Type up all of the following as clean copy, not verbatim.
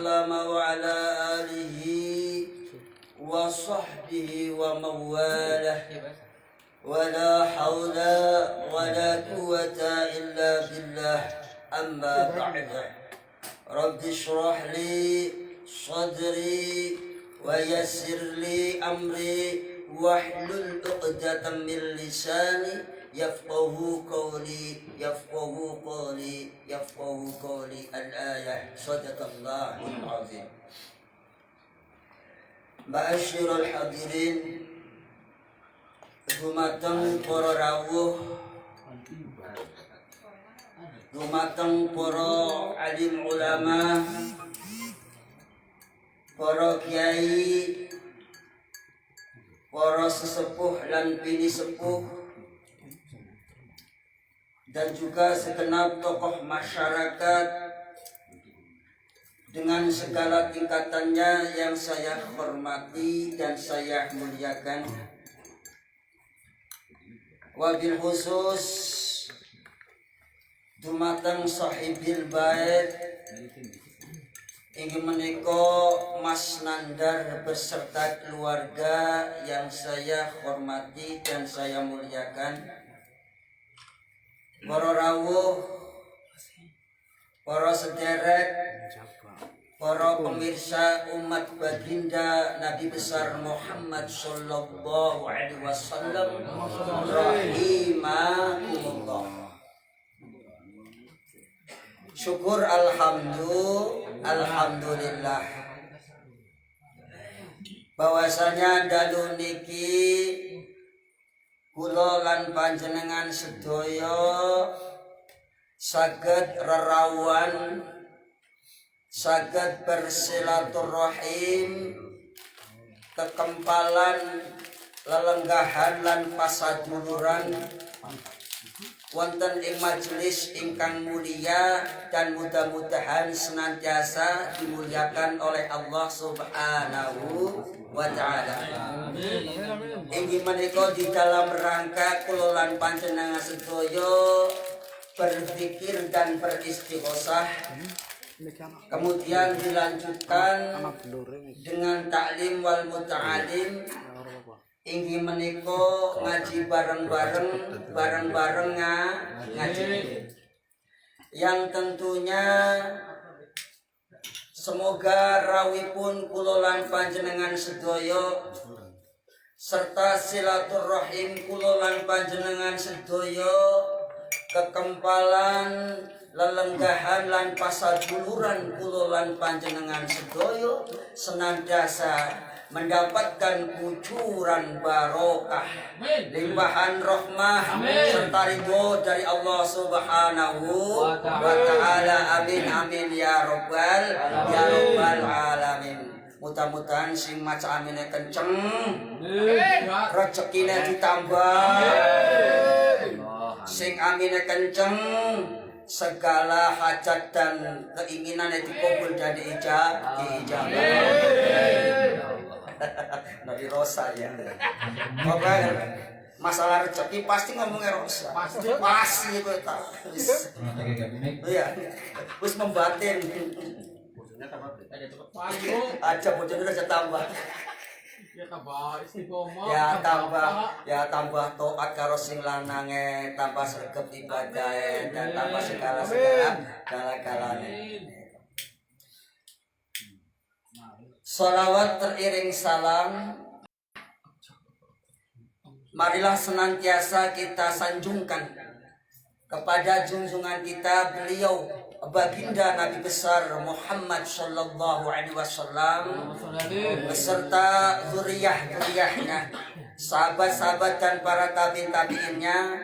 وسلم وعلى آله وصحبه ومن والاه ولا حول ولا قوة إلا بالله أما بعد رب اشرح لي صدري ويسر لي أمري واحلل عقدة من لساني يفقه قولي الآية صدق الله العظيم. Ma'asyiral hadirin, dumateng para rawuh, dumateng para alim ulama, para kiai, para sesepuh lan bini sepuh, dan juga segenap tokoh masyarakat dengan segala tingkatannya yang saya hormati dan saya muliakan. Wabil khusus dumateng sahibil bait ingin menika Mas Nandar beserta keluarga yang saya hormati dan saya muliakan. Para rawuh, para sederek, para pemirsa umat baginda Nabi besar Muhammad sallallahu alaihi wasallam rahimakumullah. Syukur alhamdulillah bahwasanya dalu niki kula lan panjenengan sedaya saged rerawan, saged bersilaturahim, kekempalan, lelenggahan lan pasaduluran wonten ing majelis ingkang mulia dan mudah-mudahan senantiasa dimuliakan oleh Allah Subhanahu wa ta'ala. Inggih menika di dalam rangka kula lan panjenengan sedaya berzikir dan beristighosah, kemudian dilanjutkan dengan taklim wal muta'alim. Inggih menika ngaji bareng-bareng ngaji yang tentunya semoga rawipun kula lan panjenengan sedaya serta silaturahim kula lan panjenengan sedaya, kekempalan, lelenggahan lan pasaduluran kula lan panjenengan sedaya senantiasa mendapatkan kucuran barokah, limpahan rahmah serta ridho dari Allah Subhanahu wa ta'ala. Amin amin ya rabbal alamin. Mudah-mudahan sing maca amine kenceng, rezekine ditambah, sing amine kenceng, segala hajat dan keinginan dikabul dan diijabah. Nabi Rosa ya. Pokoknya masalah rezeki pasti ngomongnya Rosa. Pasti itu tak. Iya. Wis membatin. Aja bojone aja tambah. Ya tambah taat karo sing lanange, tambah sregep ibadahe dan tambah segala galane. Salawat teriring salam, marilah senantiasa kita sanjungkan kepada junjungan kita beliau baginda Nabi besar Muhammad sallallahu alaihi wasallam beserta zuriyah-zuriyahnya, sahabat-sahabat dan para tabi'in-tabi'innya.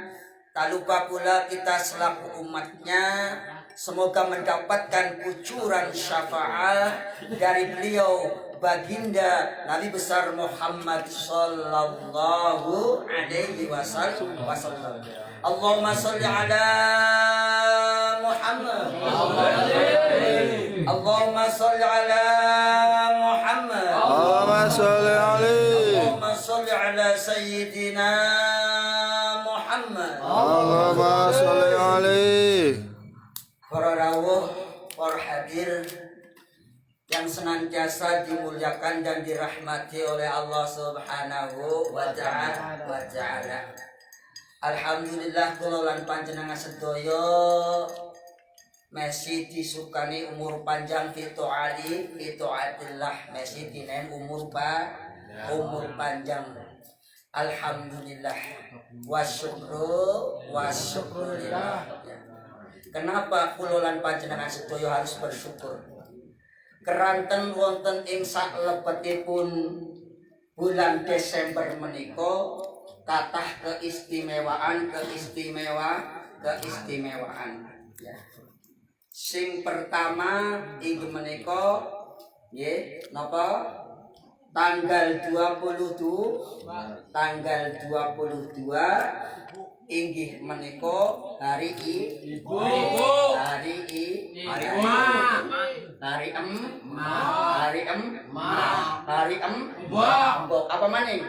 Tak lupa pula kita selaku umatnya semoga mendapatkan kucuran syafaat dari beliau baginda Nabi besar Muhammad sallallahu alaihi wasallam. Allahumma sholli ala Muhammad. Allahumma sholli ala Muhammad. Allahumma sholli alaihi. Allahumma sholli ala sayyidina Muhammad. Allahumma sholli alaihi. Para rawuh, para hadir yang senantiasa dimuliakan dan dirahmati oleh Allah Subhanahu wa ta'ala. Alhamdulillah kula lan panjenengan sedaya masih disukani umur panjang fitoatillah, masih dinen umur panjang. Alhamdulillah wasyukrulillah. Kenapa kula lan panjenengan sedaya harus bersyukur? Keranten wonten ing saklebetipun bulan Desember menika kathah keistimewaan ya. Sing pertama inggih menika nggih napa tanggal 22 inggih menika hari ibu, hari embok apa maning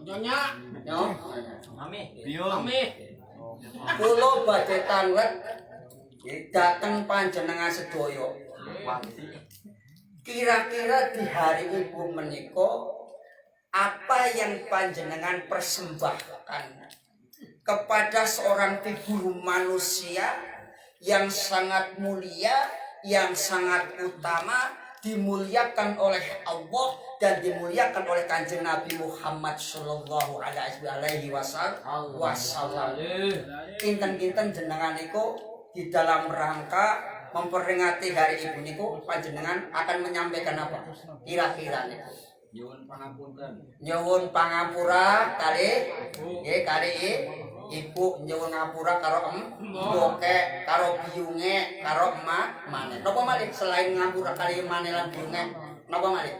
nyonya kula badhe tanlet dateng panjenengan sedaya. Kira-kira di hari ibu menika apa yang panjenengan persembahkan kepada seorang figur manusia yang sangat mulia, yang sangat utama, dimuliakan oleh Allah dan dimuliakan oleh Kanjeng Nabi Muhammad sallallahu alaihi wasallam. Kinten-kinten jenengan niku di dalam rangka memperingati hari ibu niku panjenengan akan menyampaikan apa? Kira-kira niku. Nyuwun pangapura kali ibu nyuwun ngapura karo mboke karo biyunge karo emak maneh. Napa malih selain ngapura kali maneh lan biyunge? Napa malih?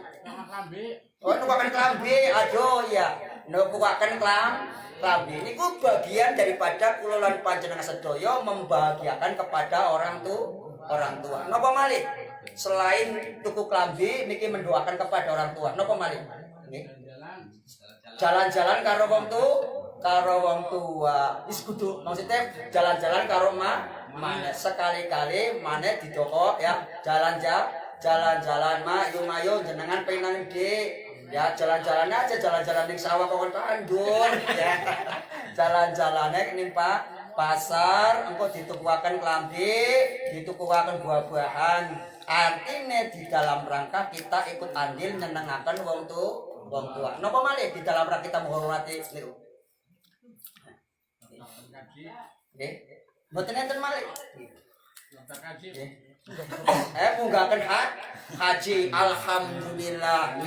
Oh, nukaken klambi. Aduh ya. Nukaken klambi niku bagian daripada kula lan panjenengan sedaya membahagiakan kepada orang tua. Napa malih? Selain tuku klambi niki mendoakan kepada orang tua. Napa malih? Nggih. Jalan-jalan karo wong tua. Wis kudu maksudnya jalan-jalan karo maneh sekali-kali maneh di toko ya. Jalan-jalan mayu jenengan pengen ndi? Ya jalan-jalan aja, jalan-jalan ning sawah kok tandun ya. Jalan-jalane ning pasar engko ditukuaken klambi, ditukuaken buah-buahan. Artine di dalam rangka kita ikut andil nyenengaken wong tua. Napa malih di dalam rangka kita menghormati niku? Nggih. Mboten enten malih. Munggaken haji alhamdulillah.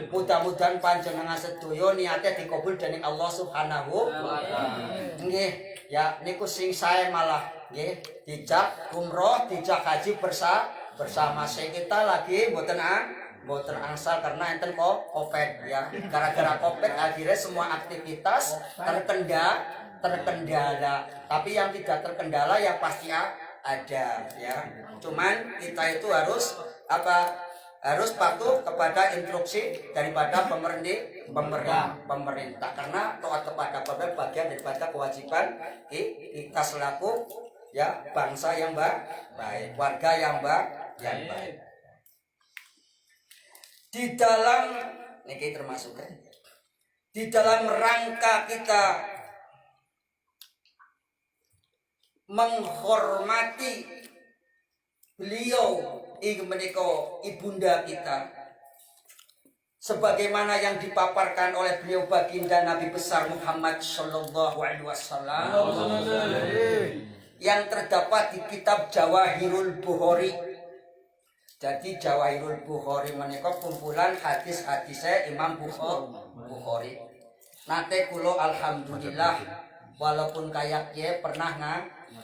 Mudah-mudahan panjenengan sedaya niate dikabul dening Allah Subhanahu wa taala. Nggih, ya niku sing sae malah nggih dijak umroh, dijak haji bersama. Sing kita lagi mboten angsal karena enten Covid ya. Gara-gara Covid akhirnya semua aktivitas terkendala. Tapi yang tidak terkendala yang pasti ada ya. Cuman kita itu harus patuh kepada instruksi daripada pemerintah karena taat kepada pemerintah bagian daripada kewajiban kita selaku ya bangsa yang baik, warga yang baik. Di dalam niki termasuk di dalam rangka kita menghormati beliau menika ibunda kita sebagaimana yang dipaparkan oleh beliau baginda Nabi besar Muhammad sallallahu alaihi wasallam yang terdapat di kitab Jawahirul Bukhari. Jadi Jawahirul Bukhari menika kumpulan hadis-hadisnya Imam Bukhari. Nate kula alhamdulillah walaupun kayak ye pernah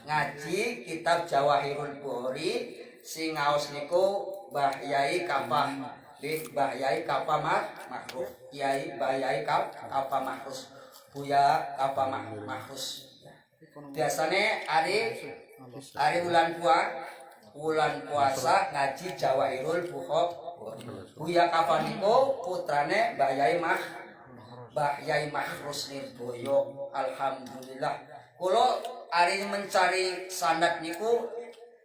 ngaji kitab Jawahirul Bukhari sing ngaos niku Mbah Yai Kafah Mahrus. Mbah Yai Kafah Mahrus. Buya Kafah Mahrus. Biasane hari bulan puasa ngaji Jawahirul Bukhari. Buya Kafah niku putrane Mbah Yai Mahrus Nirboyo. Alhamdulillah. Kula ari mencari sanad niku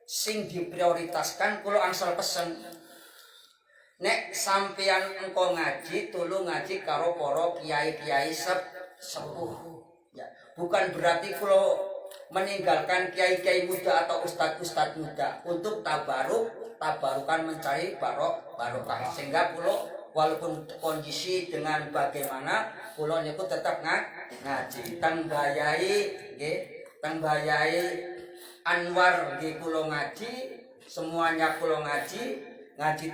sing diprioritaskan kula angsal pesen nek sampeyan engko ngaji tulung ngaji karo para kiai-kiai sepuh ya bukan berarti kalau meninggalkan kiai-kiai muda atau ustadz-ustadz muda untuk tabarukan mencari barokah sehingga pulau walaupun kondisi dengan bagaimana pulau niku tetap ngaji tang bayai Anwar di pulau ngaji semuanya pulau ngaji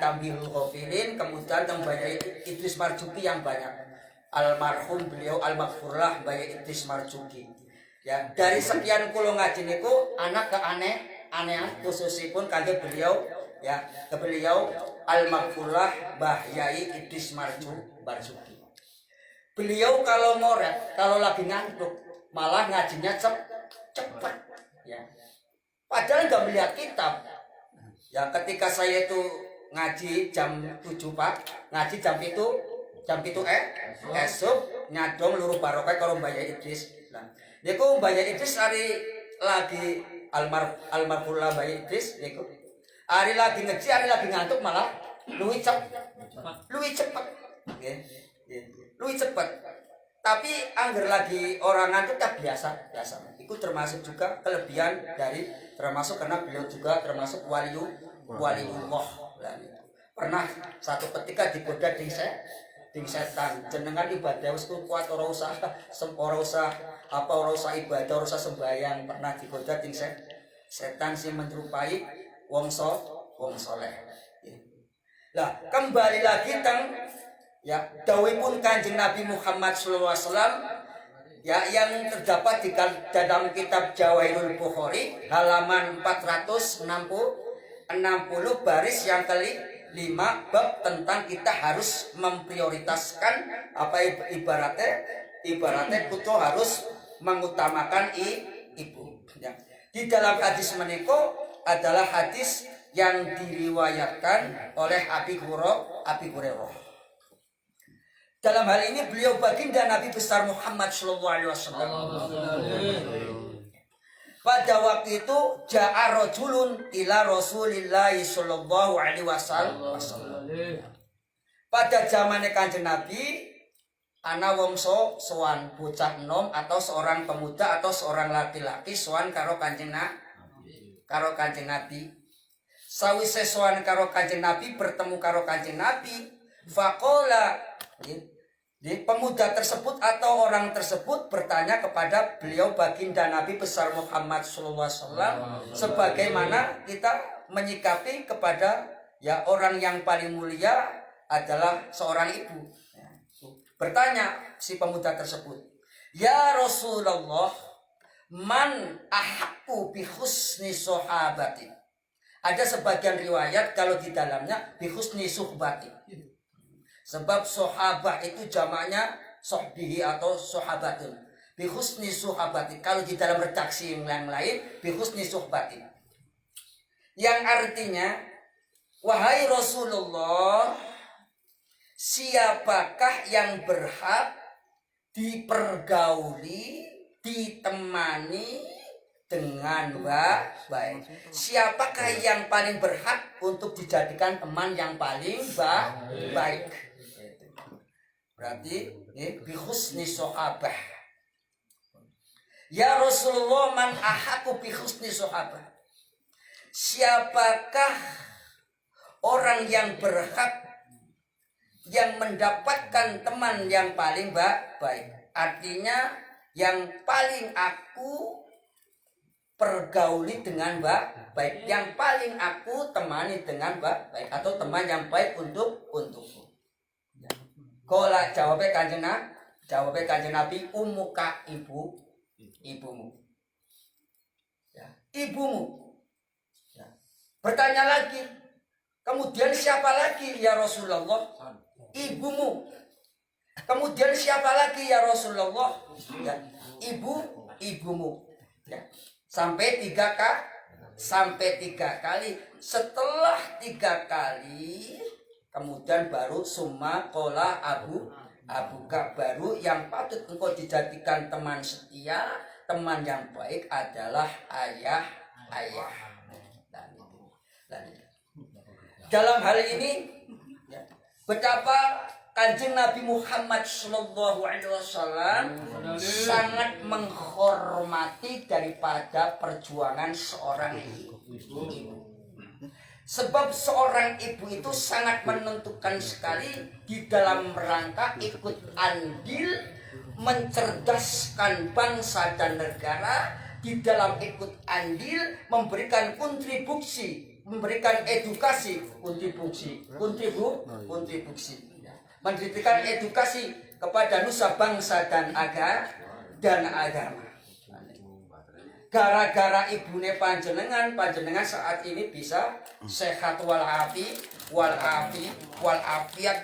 Tambihul Ghafilin kemudian tang bayai Idris Marzuki yang banyak almarhum beliau almaghfurlah Bayai Idris Marzuki ya dari sekian pulau ngaji niku anak keanehan khususipun kangge beliau ya ke beliau almaghfurlah Yai Idris Marzuki. Beliau kalau ngoret, kalau lagi ngantuk, malah ngajinya cepat. Ya. Padahal nggak melihat kitab. Ya ketika saya itu ngaji jam 7 Pak, ngaji jam itu esok nyadong luruh barokah karo Mbak Yai Idris. Nah, niku Mbak Yai Idris lagi almarhumah Mbak Yai Idris niku. Hari lagi ngaji, hari lagi ngantuk malah luwih cepat. Nggih. Luwih cepat. Tapi angger lagi orang ngantuk tak biasa. Itu termasuk juga kelebihan dari termasuk karena beliau juga termasuk waliullah. Pernah satu ketika digoda ding setan. Jenengan ibadah wis kuat ora usah ibadah, ora usah sembahyang. Pernah digoda ding setan sing menyerupai wong soleh. Lah kembali lagi teng ya dawuhipun Kanjeng Nabi Muhammad SAW ya yang terdapat di dalam kitab Jawahirul Bukhari halaman 460 baris yang kelima bab tentang kita harus memprioritaskan apa ibaratnya kudu harus mengutamakan ibu ya. Di dalam hadis menika adalah hadis yang diriwayatkan oleh Abi Hurairah. Dalam hal ini beliau baginda Nabi besar Muhammad SAW. Pada waktu itu ja'a rajulun ila Rasulillah sallallahu alaihi wasallam. Pada zamannya Kanjeng Nabi, ana wongso sowan bocah enom atau seorang pemuda atau seorang laki-laki sowan karo Kanjeng Nabi. Sawise sowan karo Kanjeng Nabi bertemu karo Kanjeng Nabi, faqala pemuda tersebut atau orang tersebut bertanya kepada beliau baginda Nabi besar Muhammad SAW sebagaimana kita menyikapi kepada ya orang yang paling mulia adalah seorang ibu. Bertanya si pemuda tersebut, ya Rasulullah, man ahaqqu bi husni sahabati. Ada sebagian riwayat kalau di dalamnya bi husni suhbati. Sebab sahabah itu jamaknya sohbihi atau sahabatun. Bi husni suhabati. Kalau di dalam redaksi yang lain bi husni suhbati. Yang artinya wahai Rasulullah, siapakah yang berhak dipergauli, ditemani dengan baik? Siapakah yang paling berhak untuk dijadikan teman yang paling baik? Berarti bi husni sahabah. Ya Rasulullah, man ahaqqu bi husni sahabah. Siapakah orang yang berhak yang mendapatkan teman yang paling baik? Artinya yang paling aku pergauli dengan baik, yang paling aku temani dengan baik atau teman yang baik untukku. Kola jawabnya kanjeng Nabi ummuka ibumu. Ya, ibumu. Ya. Bertanya lagi, kemudian siapa lagi ya Rasulullah? Ibumu. Kemudian siapa lagi ya Rasulullah? Ya, ibumu. Ya. Sampai tiga kali. Setelah 3 kali kemudian baru summa qala abuka, baru yang patut engkau dijadikan teman setia, teman yang baik adalah ayah. Dan dalam hal ini ya, betapa Kanjeng Nabi Muhammad Sallallahu Alaihi Wasallam sangat menghormati daripada perjuangan seorang ibu. Sebab seorang ibu itu sangat menentukan sekali di dalam rangka ikut andil mencerdaskan bangsa dan negara, di dalam ikut andil memberikan kontribusi, memberikan edukasi, kontribusi, memberikan edukasi kepada nusa bangsa dan agama. Gara-gara ibune panjenengan saat ini bisa sehat walafiat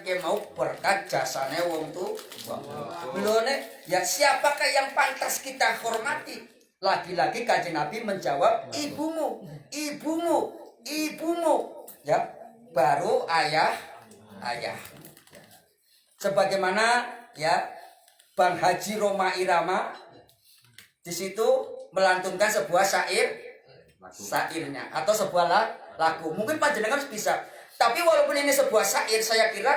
ke mau berkat jasane wong tu. Belone ya siapakah yang pantas kita hormati? Lagi-lagi Kanjeng Nabi menjawab ibumu. Ya, baru ayah. Sebagaimana ya Bang Haji Roma Irama di situ melantunkan sebuah syairnya atau sebuah lagu. Mungkin panjenengan bisa. Tapi walaupun ini sebuah syair, saya kira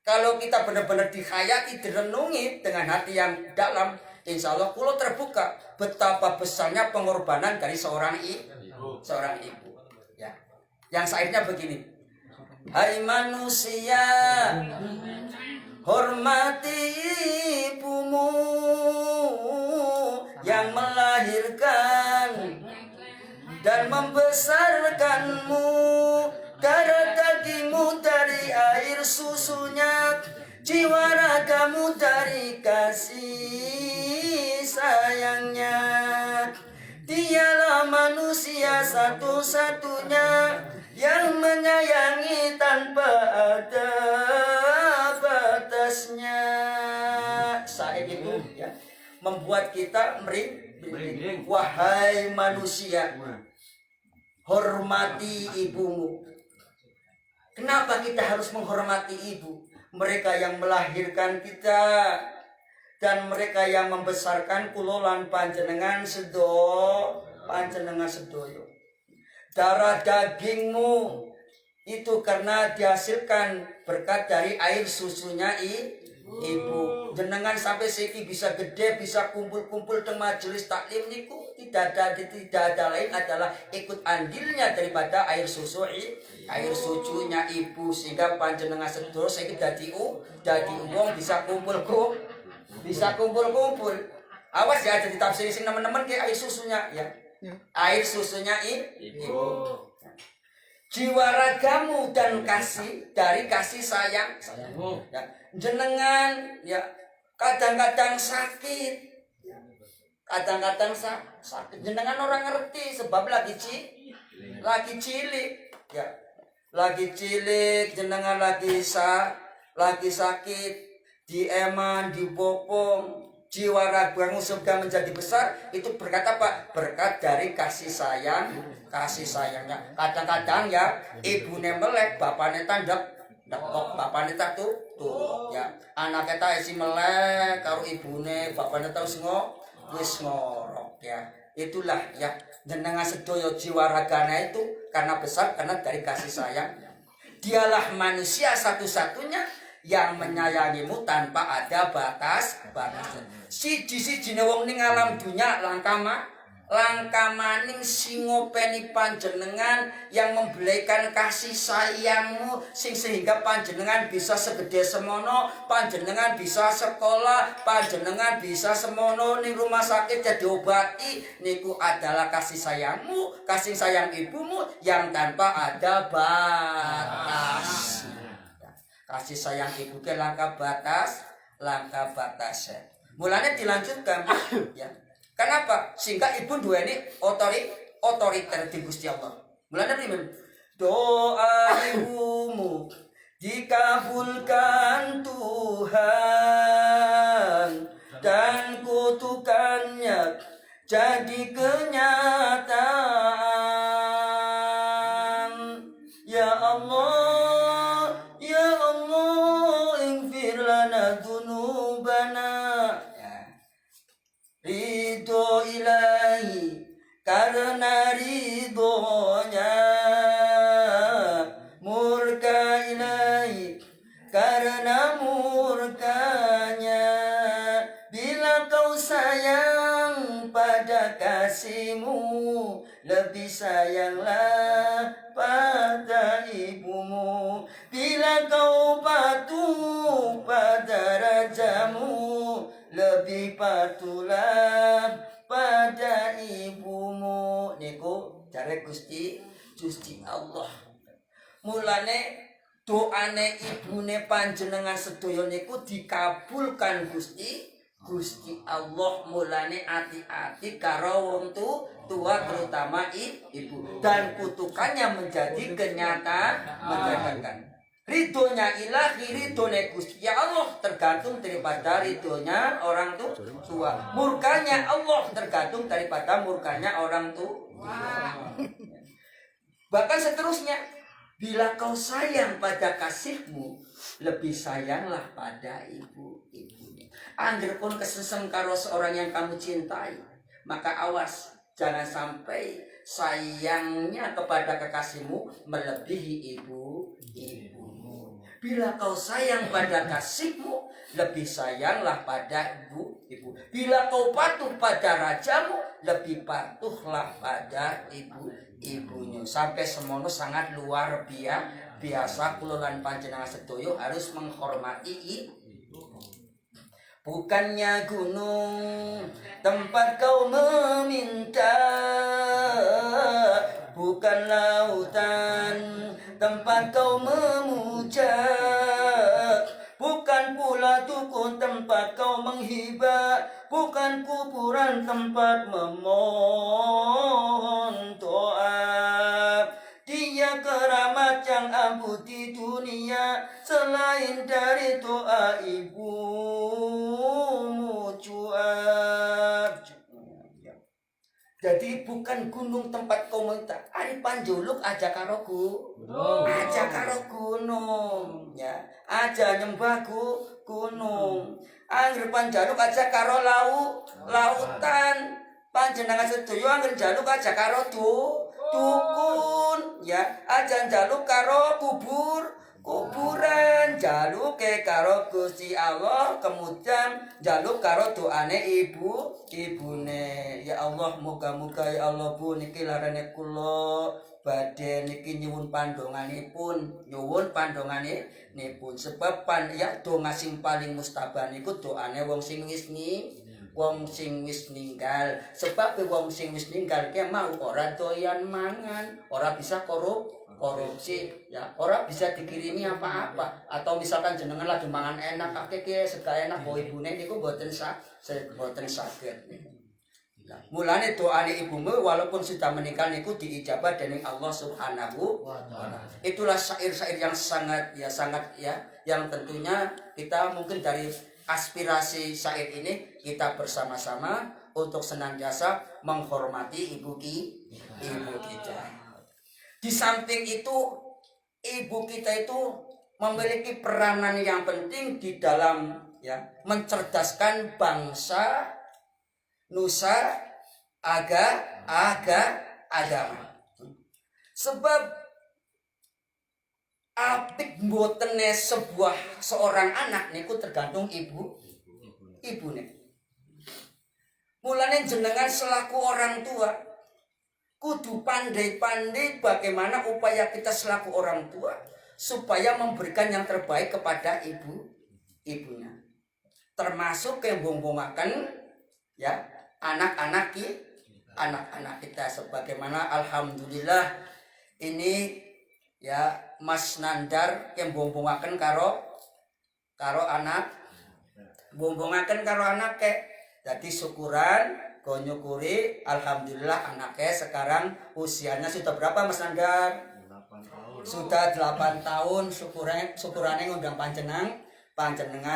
kalau kita benar-benar dihayati, direnungi dengan hati yang dalam, insya Allah kulo terbuka betapa besarnya pengorbanan dari seorang ibu. Ya. Yang syairnya begini. Hai manusia, hormati ibumu yang melahirkan dan membesarkanmu, darah dagingmu dari air susunya, jiwa ragamu dari kasih sayangnya. Dialah manusia satu-satunya yang menyayangi tanpa ada batasnya. Saat itu ya, membuat kita merinding. Wahai manusia, hormati ibumu. Kenapa kita harus menghormati ibu? Mereka yang melahirkan kita dan mereka yang membesarkan kulolan panjenengan sedoyo. Darah dagingmu itu karena dihasilkan berkat dari air susunya ibu. Jenengan sampai siki bisa gede, bisa kumpul-kumpul di majelis taklim niku tidak ada lain adalah ikut andilnya daripada air susunya ibu, sehingga panjenengan sedaya saiki dadi wong bisa kumpul. Awas ya jadi tafsir sing teman-teman ke air susunya ya. Air susunya ibu. Jiwa ragamu dan kasih dari kasih sayang. Ya. Jenengan ya kadang-kadang sakit. Sakit. Jenengan orang ngerti sebab lagi cilik ya. Lagi cilik jenengan lagi sakit, dieman, dibopong. Jiwa ragamu sudah menjadi besar, itu berkat apa? Berkat dari kasih sayangnya. Kadang-kadang ya ibune melek, bapaknya tandek, bapaknya tuh ya. Anak kita isi melek karo ibune, bapaknya tahu wis ngorok ya. Itulah ya jenengan sedaya jiwa raganya itu karena besar karena dari kasih sayang. Dialah manusia satu-satunya yang menyayangimu tanpa ada batas. Siji-sijine wong ning alam dunya langka maning singopeni panjenengan yang memberikan kasih sayangmu sehingga panjenengan bisa segede semono, panjenengan bisa sekolah, panjenengan bisa semono ning rumah sakit jadi obati. Niku adalah kasih sayangmu, kasih sayang ibumu yang tanpa ada batas. Kasih sayang ibu ke langka batas. Mulanya dilanjutkan ya. Kenapa? Sehingga ibu duweni otoriter di Gusti Allah. Mulanya primen? Doa ibumu dikabulkan Tuhan dan kutukannya jadi kenyataan. Ya Allah, ya Allah, ighfir lana dzunubana. Ridho ilahi karena ridhonya, murka ilahi sayanglah pada ibumu. Bila kau patuh pada rajamu, lebih patuhlah pada ibumu. Niku jare Gusti Allah. Mulane doane ibune panjenengan sedaya niku dikabulkan Gusti Allah. Mulane ati-ati karo wong tua terutama ibu, dan kutukannya menjadi kenyataan. Ridhonya ilahi, ridhonya Gusti Allah tergantung daripada ridhonya orang tua. Murkanya Allah tergantung daripada murkanya orang tua. Bahkan seterusnya, bila kau sayang pada kasihmu, lebih sayanglah pada ibu-ibunya. Angger pun kesesem karo seorang yang kamu cintai, maka awas jangan sampai sayangnya kepada kekasihmu melebihi ibu-ibumu. Bila kau sayang pada kasihmu, lebih sayanglah pada ibu. Bila kau patuh pada rajamu, lebih patuhlah pada ibunya. Sampai semono sangat luar biasa. Kula lan panjenengan sedaya harus menghormati ibu. Bukannya gunung tempat kau meminta, bukan lautan tempat kau memuja, bukan pula dukun tempat kau menghibah, bukan kuburan tempat memohon doa. Dia keramat yang ampuh di dunia, selain dari doa ibumu cuap. Jadi bukan gunung tempat kau minta. Ari panjuluk aja karo aja karo gunung, ya. Aja nyembah gunung. Angger panjaluk aja karo lautan. Panjenengan sedaya angger jaluk aja karo dukun, ya. Aja njaluk karo kuburan, jaluke karo Gusti Allah, kemudian jaluk karo doane ibune. Ya Allah, moga-moga ya Allah Bu niki larane kula badhe niki nyuwun pandonganipun, sebab donga sing paling mustabah niku doane wong sing wis ninggal. Sebab wong sing wis ninggal ki mau ora doyan mangan, ora bisa korupsi, ya, ora bisa dikirimi apa-apa. Atau misalkan jenengan lagi mangan enak kakek sega enak kok ibune niku mboten saged. Nah, mulane doane ibumu walaupun sudah meninggal niku diijabah dening Allah Subhanahu wa taala. Itulah syair-syair yang sangat yang tentunya kita mungkin dari aspirasi syair ini kita bersama-sama untuk senantiasa menghormati ibu kita. Di samping itu, ibu kita itu memiliki peranan yang penting di dalam mencerdaskan bangsa, nusa, agama. Sebab apik mbotene seorang anak niku tergantung ibune. Mulane jenengan selaku orang tua kudu pandai-pandai bagaimana upaya kita selaku orang tua supaya memberikan yang terbaik kepada ibunya. Termasuk kembung-bungakan anak-anak kita, sebagaimana alhamdulillah ini Mas Nandar kembung-bungakan karo anak jadi syukuran nyukuri alhamdulillah anaknya sekarang usianya sudah berapa Mas Nandar? 8 tahun. Sudah 8 tahun. Syukurannya ngundang panjenengan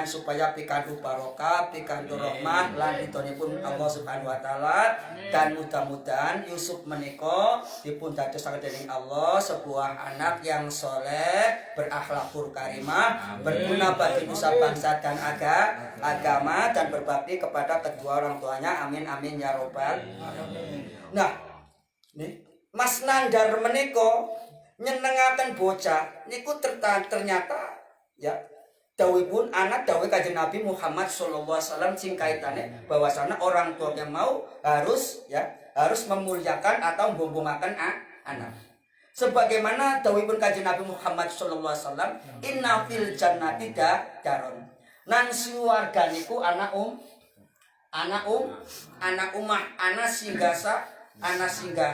supaya pikandu barokah, pikandu rahmat lan ridhonipun Allah Subhanahu wa taala, dan mudah-mudahan Yusuf menika dipun dadosaken dening Allah sebuah anak yang soleh, berakhlakul karimah, berguna bagi nusa bangsa dan agama, dan berbakti kepada kedua orang tuanya. Amin amin ya robbal alamin. Nah, Mas Nandar menika nyenengaken bocah niku ternyata dawuhipun anak dawuh Kanjeng Nabi Muhammad sallallahu alaihi wasallam sing kaitane bahwasanya orang tua yang mau harus harus memuliakan atau membombongaken anak. Sebagaimana dawuhipun Kanjeng Nabi Muhammad sallallahu alaihi wasallam, inna fil jannati daron. Nang swarga niku ana umah, ana singgah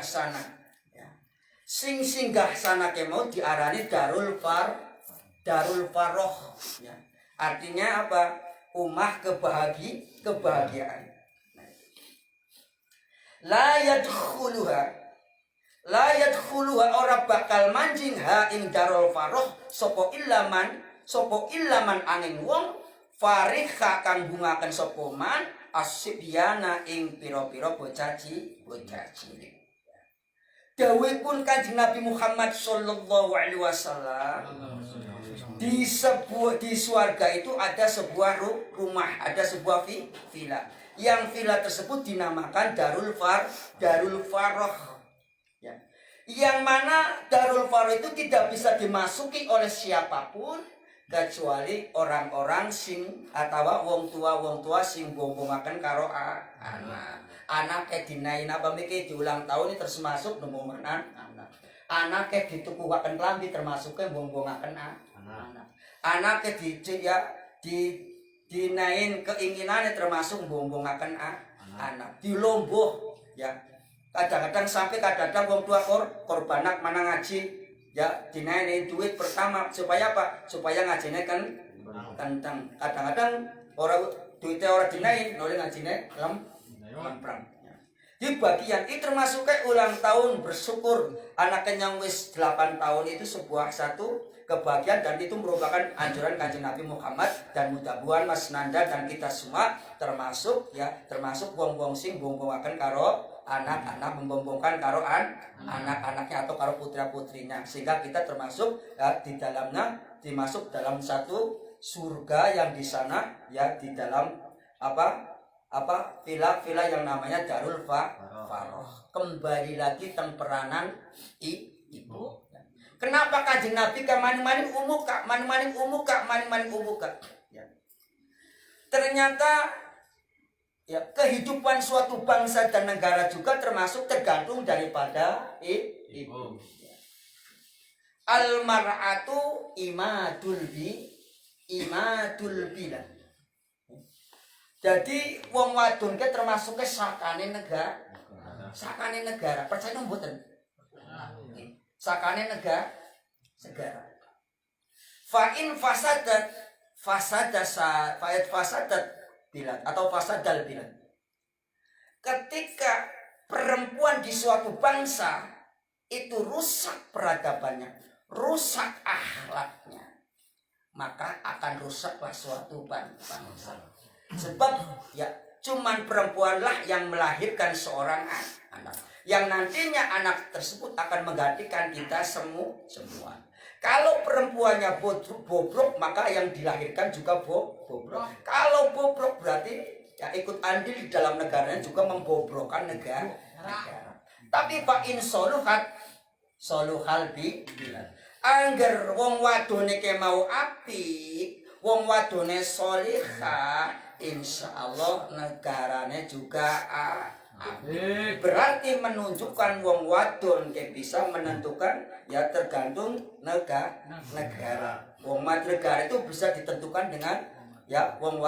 sana. Ya. Sing singgah sana ke mau diarani darul faroh. Ya. Artinya apa? Umah kebahagiaan. La yadkhuluha ora bakal manjing ha ing darul faroh sapa illaman angin wong farikha kang bungaken sapa man asyibyana ing pira-pira bocah cilik. Dawuhipun Kanjeng Nabi Muhammad sallallahu alaihi wasallam, di surga itu ada sebuah rumah, ada sebuah villa. Yang villa tersebut dinamakan Darul Faroh. Ya. Yang mana Darul Faroh itu tidak bisa dimasuki oleh siapapun kecuali orang-orang sing atau wong tua sing bombongaken karo anak dinain apa mikir diulang tahun ini termasuk bombongan anak ditukuaken klambi termasuk bombongaken anak dinain keinginannya termasuk bombongaken anak dilomboh ya. Kadang-kadang sampai wong tua korbanak mana ngaji ya dinain duit pertama supaya apa? Supaya ngajine kan kencang. Kadang-kadang orang duitnya orang dinain nolih ngajine lemprang. Di bagian itu termasuk kayak ulang tahun bersyukur anaknya yang wis 8 tahun itu sebuah satu kebahagiaan dan itu merupakan anjuran Kanjeng Nabi Muhammad dan mudah-mudahan Mas Nanda dan kita semua termasuk wong-wong sing bombongaken karo anak-anak membombongkan karo anak-anaknya atau karo putra-putrinya sehingga kita termasuk ya, di dalamnya dimasuk dalam satu surga yang di sana ya di dalam villa yang namanya Darul Faroh. Kembali lagi tentang peranan ibu. Kenapa Kanjeng Nabi maning-maning umuka? Ya. Ternyata ya, kehidupan suatu bangsa dan negara juga termasuk tergantung daripada ibu. Al-mar'atu imadul bilad. Jadi wong wadon ke termasuk ke sakane negara. Percaya mboten? Sakane negara. Fa in fasadat bilad atau fasadal bilad. Ketika perempuan di suatu bangsa itu rusak peradabannya, rusak akhlaknya, maka akan rusaklah suatu bangsa. Sebab ya cuman perempuanlah yang melahirkan seorang anak, yang nantinya anak tersebut akan menggantikan kita semua. Kalau perempuannya bobrok, maka yang dilahirkan juga bobrok. Kalau bobrok berarti ya ikut andil di dalam negaranya juga membobrokkan negara. Tapi Pak in soluhal bilad. Angger wong wadone ke mau apik, wong wadone solihah, insyaallah negarane juga berarti menunjukkan wong wadon yang bisa menentukan ya tergantung negara. Wong negara itu bisa ditentukan dengan ya wong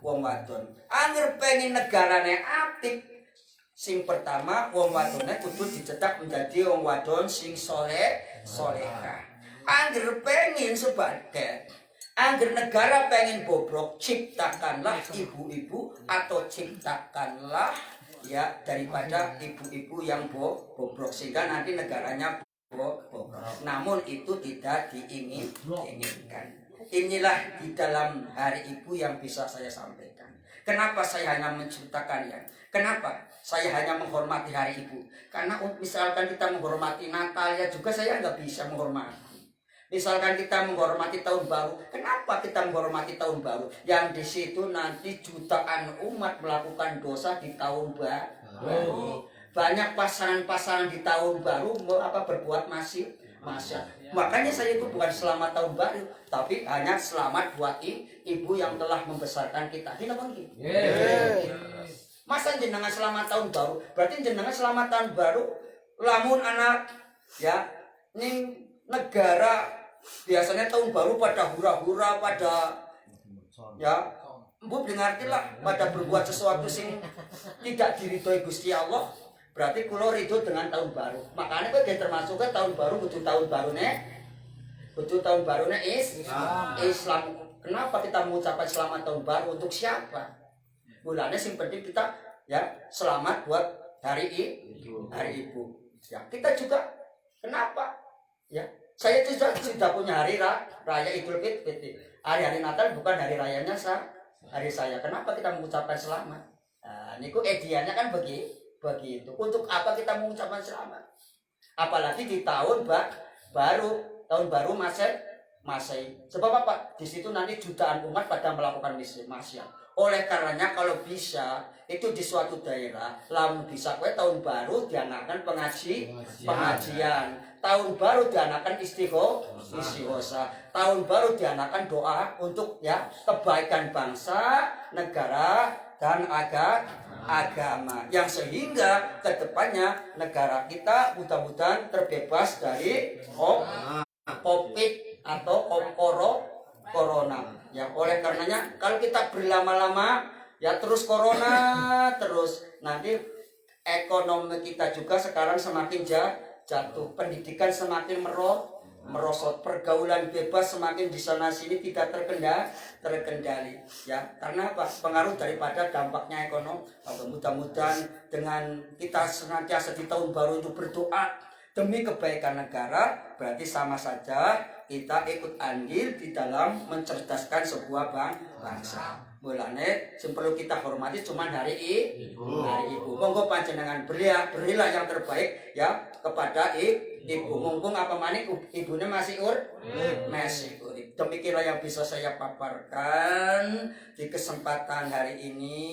wadon. Angger pengen negarane apik, sing pertama wong wadone kudu dicetak menjadi wong wadon sing solehah. Angger pengen sebagai angger negara pengen bobrok, ciptakanlah ibu-ibu atau ciptakanlah ya daripada ibu-ibu yang bobrok sehingga nanti negaranya bobrok. Namun itu tidak diinginkan. Inilah di dalam hari ibu yang bisa saya sampaikan. Kenapa saya hanya menceritakannya? Kenapa saya hanya menghormati hari ibu? Karena misalkan kita menghormati Natal ya juga saya nggak bisa menghormati. Misalkan kita menghormati tahun baru, kenapa kita menghormati tahun baru? Yang di situ nanti jutaan umat melakukan dosa di tahun baru. Banyak pasangan-pasangan di tahun baru berbuat maksiat. Makanya saya itu bukan selamat tahun baru, tapi hanya selamat buat ibu yang telah membesarkan kita. Ini apa Masa jenengan selamat tahun baru? Berarti jenengan selamat tahun baru lamun anak ya ning negara biasanya tahun baru pada hura-hura, pada ya mbok ngerti lah, pada berbuat sesuatu sing tidak diridhoi Gusti Allah. Berarti kula ridho dengan tahun baru. Makanya kowe termasuk ke tahun baru, butuh tahun barune Islam. Kenapa kita mengucapkan selamat tahun baru? Untuk siapa? Bulannya sing penting kita ya selamat buat hari Ibu. Ya, kita juga kenapa? Ya, saya juga sudah punya hari raya Idul Fitri. Hari Natal bukan hari rayanya hari saya. Kenapa kita mengucapkan selamat? Nah, niku ediannya kan begitu. Untuk apa kita mengucapkan selamat? Apalagi di tahun baru Masehi. Sebab apa? Di situ nanti jutaan umat pada melakukan maksiat. Oleh karenanya kalau bisa itu di suatu daerah, lamun bisa kowe tahun baru dianakan pengajian. Tahun baru dianakan istighosa. Tahun baru dianakan doa untuk ya kebaikan bangsa, negara dan agama yang sehingga kedepannya negara kita mudah-mudahan terbebas dari COVID atau corona. Ya oleh karenanya kalau kita berlama-lama ya terus corona terus nanti ekonomi kita juga sekarang semakin jatuh, pendidikan semakin merosot, pergaulan bebas semakin di sana sini tidak terkendali ya karena apa? Pengaruh daripada dampaknya ekonomi. Mudah-mudahan dengan kita senantiasa di tahun baru itu berdoa demi kebaikan negara, berarti sama saja kita ikut andil di dalam mencerdaskan sebuah bangsa. Mulane sing perlu kita hormati cuma hari Ibu. Monggo panjenengan berilah yang terbaik ya kepada Ibu. Mumpung apa maning ibunya masih urip. Demikianlah yang bisa saya paparkan di kesempatan hari ini.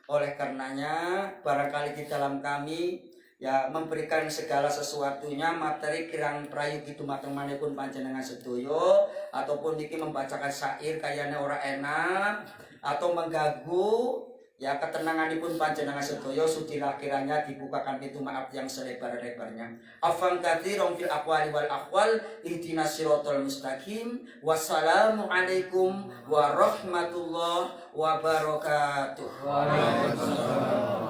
Oleh karenanya barangkali di dalam kami ya memberikan segala sesuatunya materi kirang prayogi dumateng manipun panjenengan sedoyo ataupun niki membacakan syair kayaknya ora enak atau mengganggu ya ketenanganipun panjenengan sedoyo sudilah kiranya dibukakan pintu maaf yang selebar-lebarnya. Afwan katsiran fil aqwali wal aqwal ihdinas siratal mustaqim. Wassalamualaikum warahmatullahi wabarakatuh. Waalaikumsalam.